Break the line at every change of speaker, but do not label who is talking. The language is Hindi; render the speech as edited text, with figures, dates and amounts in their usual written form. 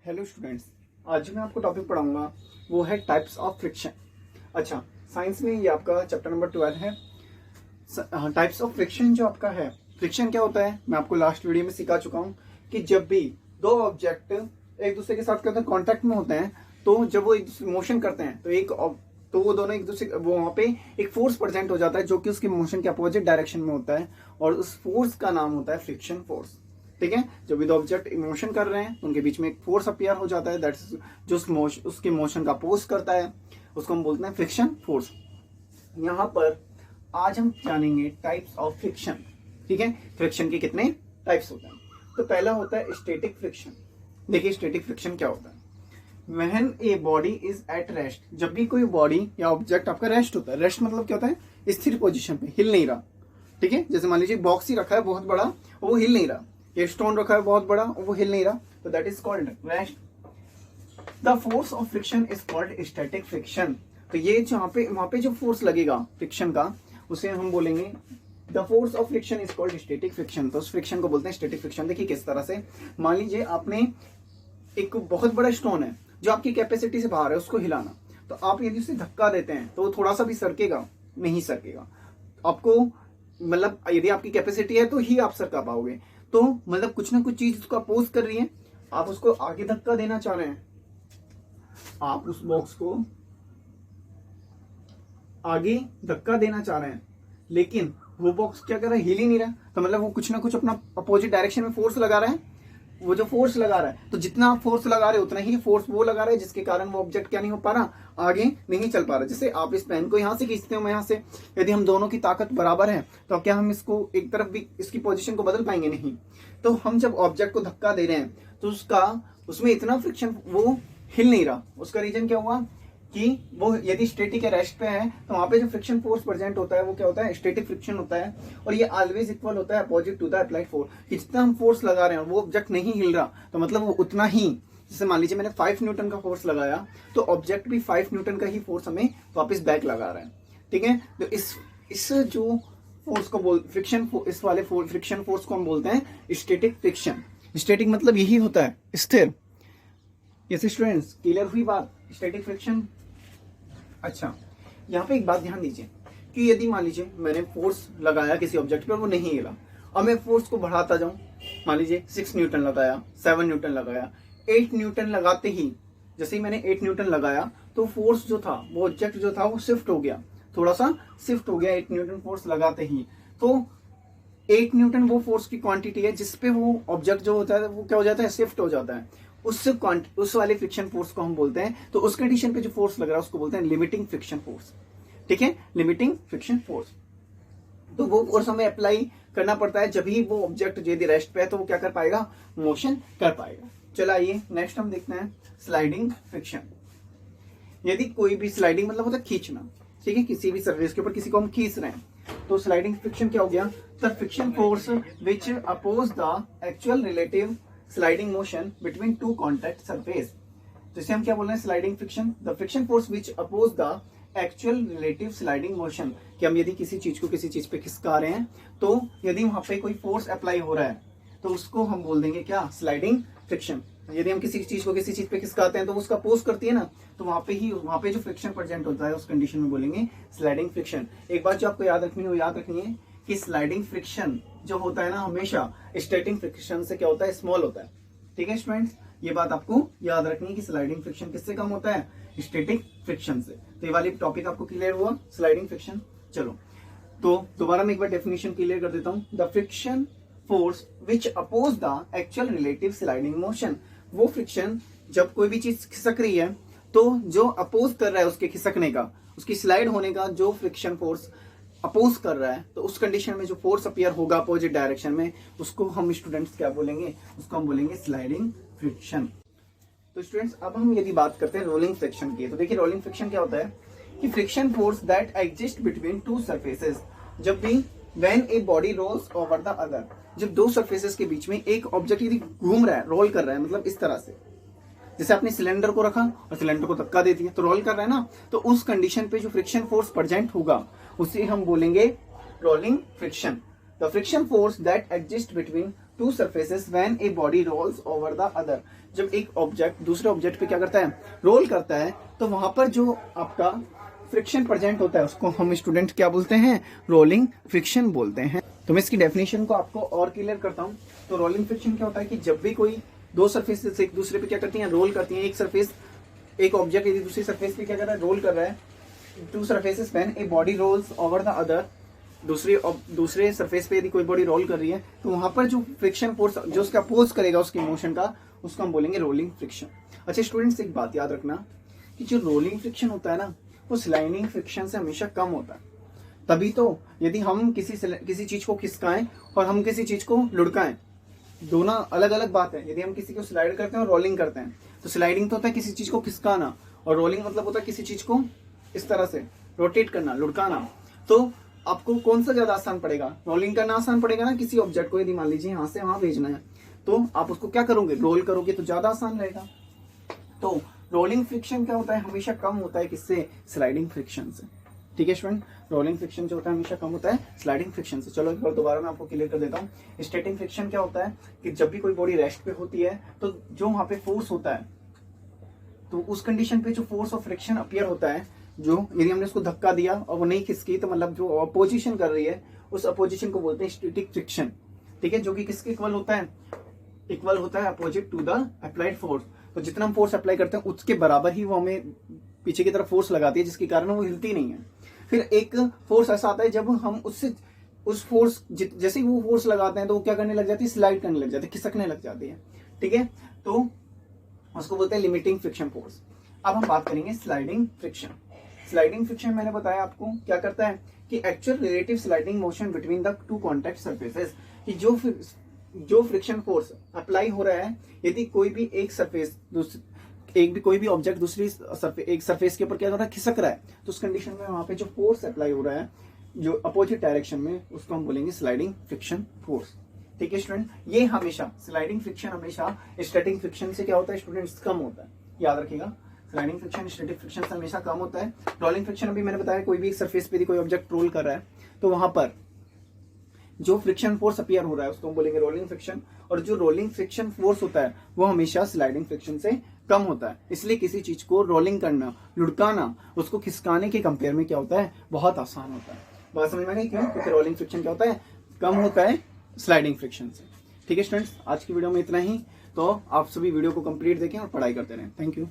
हेलो स्टूडेंट्स, आज मैं आपको टॉपिक पढ़ाऊंगा वो है टाइप्स ऑफ फ्रिक्शन। अच्छा, साइंस में ये आपका चैप्टर नंबर 12 है। टाइप्स ऑफ फ्रिक्शन जो आपका है, फ्रिक्शन क्या होता है मैं आपको लास्ट वीडियो में सिखा चुका हूँ कि जब भी दो ऑब्जेक्ट एक दूसरे के साथ क्या होता है कॉन्टैक्ट में होते हैं, तो जब वो एक दूसरे मोशन करते हैं तो वो दोनों एक दूसरे वो वहाँ पे एक फोर्स प्रेजेंट हो जाता है जो कि उसके मोशन के अपोजिट डायरेक्शन में होता है, और उस फोर्स का नाम होता है फ्रिक्शन फोर्स। ठीक है, जब भी दो ऑब्जेक्ट मोशन कर रहे हैं उनके बीच में एक फोर्स अपीयर हो जाता है, दैट्स जो उसके मोशन का अपोज करता है, उसको हम बोलते हैं फ्रिक्शन फोर्स। यहाँ पर आज हम जानेंगे टाइप्स ऑफ फ्रिक्शन। ठीक है, फ्रिक्शन के कितने टाइप्स होते हैं। तो पहला होता है स्टैटिक फ्रिक्शन। देखिए स्टैटिक फ्रिक्शन क्या होता है। When a body is at rest, जब भी कोई बॉडी या ऑब्जेक्ट आपका रेस्ट होता है, रेस्ट मतलब क्या होता है स्थिर पोजीशन पे, हिल नहीं रहा। ठीक है, जैसे मान लीजिए बॉक्स ही रखा है बहुत बड़ा, वो हिल नहीं रहा, ये स्टोन रखा है बहुत बड़ा, वो हिल नहीं रहा, तो that is called rest. The force of friction is called static friction. तो ये जहाँ पे वहां पे जो फोर्स लगेगा फ्रिक्शन का, उसे हम बोलेंगे the force of friction is called static friction. तो उस फ्रिक्शन को बोलते हैं स्टैटिक फ्रिक्शन। देखिए किस तरह से, मान लीजिए आपने एक बहुत बड़ा स्टोन है जो आपकी कैपेसिटी से बाहर है, उसको हिलाना, तो आप यदि उसे धक्का देते हैं तो वो थोड़ा सा भी सरकेगा नहीं सरकेगा। आपको मतलब यदि आपकी कैपेसिटी है तो ही आप सरका पाओगे। तो मतलब कुछ ना कुछ चीज उसको अपोज कर रही है, आप उसको आगे धक्का देना चाह रहे हैं, आप उस बॉक्स को आगे धक्का देना चाह रहे हैं, लेकिन वो बॉक्स क्या कर रहा है, हिल ही नहीं रहा, तो मतलब वो कुछ ना कुछ अपना अपोजिट डायरेक्शन में फोर्स लगा रहा है। वो जो फोर्स लगा रहा है, तो जितना आप फोर्स लगा रहे हो उतना ही फोर्स वो लगा रहा है, जिसके कारण वो ऑब्जेक्ट क्या नहीं हो पा रहा, आगे नहीं चल पा रहा। जैसे आप इस पेन को यहाँ से खींचते हो, मैं यहाँ से, यदि हम दोनों की ताकत बराबर है तो क्या हम इसको एक तरफ भी इसकी पोजीशन को बदल पाएंगे? नहीं। तो हम जब ऑब्जेक्ट को धक्का दे रहे हैं तो उसमें इतना फ्रिक्शन, वो हिल नहीं रहा। उसका रीजन क्या हुआ कि वो यदि स्टैटिक या रेस्ट पे है तो वहां पे जो फ्रिक्शन फोर्स प्रेजेंट होता है वो क्या होता है, स्टैटिक फ्रिक्शन होता है, और ये ऑलवेज इक्वल होता है opposite to the applied force. जितना हम फोर्स लगा रहे हैं वो ऑब्जेक्ट नहीं हिल रहा, तो मतलब वो उतना ही, जैसे मान लीजिए मैंने 5 न्यूटन का फोर्स लगाया तो ऑब्जेक्ट भी 5 न्यूटन का ही फोर्स हमें वापस बैक लगा रहा है। ठीक है, तो इस जो फोर्स को इस वाले फ्रिक्शन फोर्स को हम बोलते हैं स्टैटिक फ्रिक्शन। स्टैटिक मतलब यही होता है स्थिर। यस स्टूडेंट्स, क्लियर हुई बात, स्टैटिक फ्रिक्शन। अच्छा, यहाँ पे एक बात ध्यान दीजिए कि यदि मान लीजिए मैंने फोर्स लगाया किसी ऑब्जेक्ट पर, वो नहीं हिला, और मैं फोर्स को बढ़ाता जाऊं, मान लीजिए 6 न्यूटन लगाया, 7 न्यूटन लगाया, 8 न्यूटन लगाते ही, जैसे ही मैंने 8 न्यूटन लगाया तो फोर्स जो था, वो ऑब्जेक्ट जो था वो शिफ्ट हो गया, थोड़ा सा शिफ्ट हो गया 8 न्यूटन फोर्स लगाते ही। तो 8 न्यूटन वो फोर्स की क्वांटिटी है जिसपे वो ऑब्जेक्ट जो होता है वो क्या हो जाता है, शिफ्ट हो जाता है। उस वाले फ्रिक्शन फोर्स को हम बोलते हैं, तो उस कंडीशन पे जो फोर्स लग रहा है उसको बोलते हैं लिमिटिंग फ्रिक्शन फोर्स। ठीक है, लिमिटिंग फ्रिक्शन फोर्स। तो वो फोर्स हमें अप्लाई करना पड़ता है जब ही वो ऑब्जेक्ट यदि रेस्ट पे है तो वो क्या कर पाएगा, मोशन कर पाएगा। चलो आइए नेक्स्ट हम देखते हैं स्लाइडिंग फ्रिक्शन। यदि कोई भी स्लाइडिंग मतलब होता है खींचना, ठीक है, किसी भी सरफेस के ऊपर किसी को हम खींच रहे हैं, तो स्लाइडिंग फ्रिक्शन क्या हो गया, the friction force which oppose the actual relative sliding motion between two contact surface. तो इसे हम क्या बोल रहे हैं, sliding friction, the friction force which oppose the actual relative sliding motion. कि हम यदि किसी चीज को किसी चीज पे खिसका रहे हैं, तो यदि वहां पे कोई फोर्स अप्लाई हो रहा है तो उसको हम बोल देंगे क्या, स्लाइडिंग फ्रिक्शन। यदि हम किसी चीज को किसी चीज पे खिसकाते हैं तो उसका अपोज करती है ना, तो वहां पे जो फ्रिक्शन प्रेजेंट होता है उस कंडीशन में बोलेंगे स्लाइडिंग फ्रिक्शन। एक बात जो आपको याद रखनी है कि स्लाइडिंग फ्रिक्शन जो होता है ना, हमेशा स्टैटिक फ्रिक्शन से क्या होता है, स्मॉल होता है। ठीक है स्टूडेंट्स, ये बात आपको याद रखनी है कि स्लाइडिंग फ्रिक्शन किससे कम होता है, स्टैटिक फ्रिक्शन से। तो ये वाली टॉपिक आपको क्लियर हुआ, स्लाइडिंग फ्रिक्शन। चलो तो दोबारा मैं एक बार डेफिनेशन क्लियर कर देता हूँ। The friction force which oppose the actual relative sliding motion. वो फ्रिक्शन, जब कोई भी चीज खिसक रही है तो जो अपोज कर रहा है उसके खिसकने का, उसकी स्लाइड होने का जो फ्रिक्शन फोर्स अपोज कर रहा है, तो उस कंडीशन में जो फोर्स अपीयर होगा अपोजिट डायरेक्शन में, उसको हम स्टूडेंट्स क्या बोलेंगे, उसको हम बोलेंगे स्लाइडिंग फ्रिक्शन। तो स्टूडेंट्स अब हम यदि बात करते हैं रोलिंग फ्रिक्शन की, तो देखिए रोलिंग फ्रिक्शन क्या होता है कि friction force that exist between two surfaces. जब भी when a body rolls over the other, जब दो सरफेसेस के बीच में एक ऑब्जेक्ट यदि घूम रहा है, रोल कर रहा है, मतलब इस तरह से, जैसे आपने सिलेंडर को रखा और सिलेंडर को धक्का दे दिया तो रोल कर रहा है ना, तो उस कंडीशन पे जो फ्रिक्शन फोर्स प्रेजेंट होगा उसे हम बोलेंगे rolling friction. The friction force that exist between two surfaces when a body rolls over the other. जब एक ऑब्जेक्ट दूसरे ऑब्जेक्ट पे क्या करता है, रोल करता है, तो वहां पर जो आपका फ्रिक्शन प्रेजेंट होता है उसको हम स्टूडेंट क्या बोलते हैं, रोलिंग फ्रिक्शन बोलते हैं। तो मैं इसकी डेफिनेशन को आपको और क्लियर करता हूं। तो रोलिंग फ्रिक्शन क्या होता है कि जब भी कोई दो सरफेस एक दूसरे पे क्या करती हैं, रोल करती हैं। एक सरफेस, एक ऑब्जेक्ट यदि दूसरी सरफेस पे क्या कर रहा है, रोल कर रहा है, two surfaces when a body rolls over the other, दूसरे सरफेस पे यदि कोई बॉडी रोल कर रही है तो वहां पर जो फ्रिक्शन फोर्स जो उसका अपोज करेगा उसके मोशन का, उसको हम बोलेंगे रोलिंग फ्रिक्शन। अच्छा स्टूडेंट्स, एक बात याद रखना कि जो रोलिंग फ्रिक्शन होता है ना, वो स्लाइडिंग फ्रिक्शन से हमेशा कम होता है। तभी तो यदि हम किसी चीज को खिसकाएं और हम किसी चीज को लुढ़काएं, दोनों अलग अलग बात है। यदि हम किसी को स्लाइड करते हैं और रोलिंग करते हैं, तो स्लाइडिंग तो होता है किसी चीज को खिसकाना, और रोलिंग मतलब होता है किसी चीज को इस तरह से रोटेट करना, लुढ़काना। तो आपको कौन सा ज्यादा आसान पड़ेगा, रोलिंग करना आसान पड़ेगा ना। किसी ऑब्जेक्ट को यदि मान लीजिए यहाँ से वहां भेजना है, तो आप उसको क्या करोगे, रोल करोगे, तो ज्यादा आसान रहेगा। तो रोलिंग फ्रिक्शन क्या होता है, हमेशा कम होता है किससे, स्लाइडिंग फ्रिक्शन से। ठीक है स्टूडेंट, रोलिंग फ्रिक्शन जो होता है हमेशा कम होता है स्लाइडिंग फ्रिक्शन से। चलो एक बार दोबारा मैं आपको क्लियर कर देता हूँ। स्टैटिक फ्रिक्शन क्या होता है कि जब भी कोई बॉडी रेस्ट पे होती है, तो जो वहां पे फोर्स होता है, तो उस कंडीशन पे जो फोर्स ऑफ फ्रिक्शन अपीयर होता है, जो यदि हमने उसको धक्का दिया और वो नहीं खिसकी, तो मतलब जो अपोजिशन कर रही है, उस अपोजिशन को बोलते हैं स्टैटिक फ्रिक्शन। ठीक है, जो कि किसके इक्वल होता है, इक्वल होता है opposite to the applied force. तो जितना हम फोर्स अप्लाई करते हैं उसके बराबर ही वो हमें पीछे की तरफ फोर्स लगाती है, जिसके कारण वो हिलती नहीं है। फिर एक फोर्स ऐसा आता है जब हम उससे उस फोर्स जैसे ही वो फोर्स लगाते हैं तो वो क्या करने लग जाती है, स्लाइड करने लग जाती है, खिसकने लग जाती है। ठीक है, तो उसको बोलते हैं लिमिटिंग फ्रिक्शन फोर्स। अब हम बात करेंगे स्लाइडिंग फ्रिक्शन। स्लाइडिंग फ्रिक्शन मैंने बताया आपको क्या करता है कि actual relative sliding motion between the two contact surfaces, कि जो फ्रिक्शन फोर्स अप्लाई हो रहा है, यदि कोई भी एक सरफेस कोई भी ऑब्जेक्ट दूसरी एक सरफेस के ऊपर क्या हो रहा है, खिसक रहा है, तो उस कंडीशन में वहां पे जो फोर्स अप्लाई हो रहा है जो अपोजिट डायरेक्शन में, उसको हम बोलेंगे स्लाइडिंग फ्रिक्शन फोर्स। ठीक है स्टूडेंट, ये हमेशा स्लाइडिंग फ्रिक्शन हमेशा स्टैटिक फ्रिक्शन से क्या होता है स्टूडेंट्स, कम होता है। याद रखिएगा, स्लाइडिंग फ्रिक्शन स्टैटिक फ्रिक्शन से हमेशा कम होता है। रोलिंग फ्रिक्शन अभी मैंने बताया, कोई भी एक सरफेस पे कोई ऑब्जेक्ट रोल कर रहा है, तो वहां पर जो फ्रिक्शन फोर्स अपीयर हो रहा है उसको हम बोलेंगे रोलिंग फ्रिक्शन, और जो रोलिंग फ्रिक्शन फोर्स होता है वो हमेशा स्लाइडिंग फ्रिक्शन से कम होता है। इसलिए किसी चीज को रोलिंग करना, लुढ़काना, उसको खिसकाने के कंपेयर में क्या होता है, बहुत आसान होता है। बात समझ में आई क्यों, क्योंकि रोलिंग फ्रिक्शन क्या होता है, कम होता है स्लाइडिंग फ्रिक्शन से। ठीक है स्टूडेंट्स, आज की वीडियो में इतना ही। तो आप सभी वीडियो को कंप्लीट देखें और पढ़ाई करते रहें। Thank you.